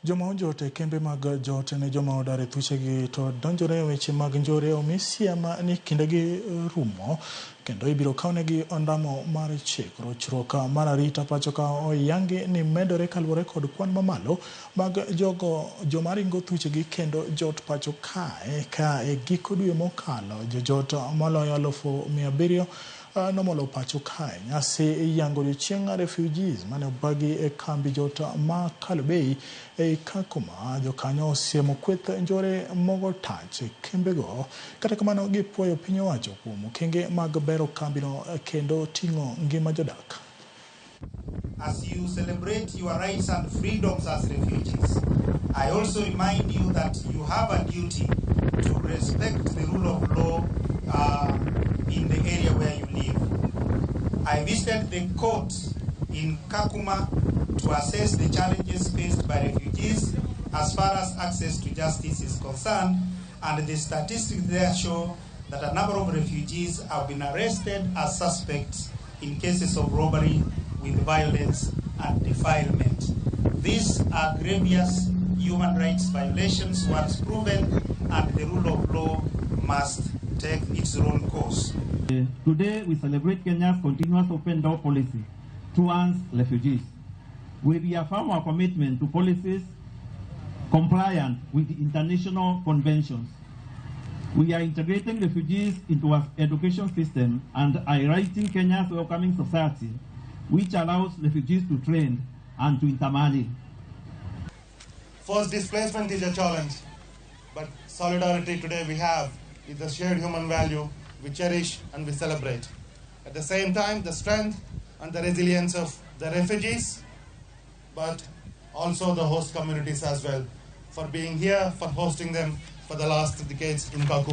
Joma ojot kembe mag jot ne joma odar e thuchegi to donjore weche mag njore omi siem ni kindegi rumo kendo ibiro kawnegi ondamo mar chik. Rochruok mar arita pacho ka oyangi ni medore kaluwore kod kwan mamalo mag joma ringo thuchegi kendo jot pacho kae ka e giko dwe mokalo jojot maloyo 700,000 nomolo pacho kae. Nyasi yango odiochieng' refugees mane obagi e kambi jot ma Kalobei e Kakuma, jokanyo osiemo kweth njore mogo tach e kembego. Kata kamano gipuoyo piny owacho kuom okenge mag bero kambino kendo ting'o ngima jodak. As you celebrate your rights and freedoms as refugees, I also remind you that you have a duty to respect the rule of law in the area where you live. I visited the court in Kakuma to assess the challenges faced by refugees as far as access to justice is concerned, and the statistics there show that a number of refugees have been arrested as suspects in cases of robbery with violence and defilement. These are grievous human rights violations once proven, and the rule of law must take its own course. Today we celebrate Kenya's continuous open door policy towards refugees. We reaffirm our commitment to policies compliant with the international conventions. We are integrating refugees into our education system and highlighting Kenya's welcoming society, which allows refugees to train and to intermarry. Forced displacement is a challenge, but solidarity today we have is a shared human value we cherish and we celebrate. At the same time, the strength and the resilience of the refugees, but also the host communities as well, for being here, for hosting them for the last decades in Kakuma.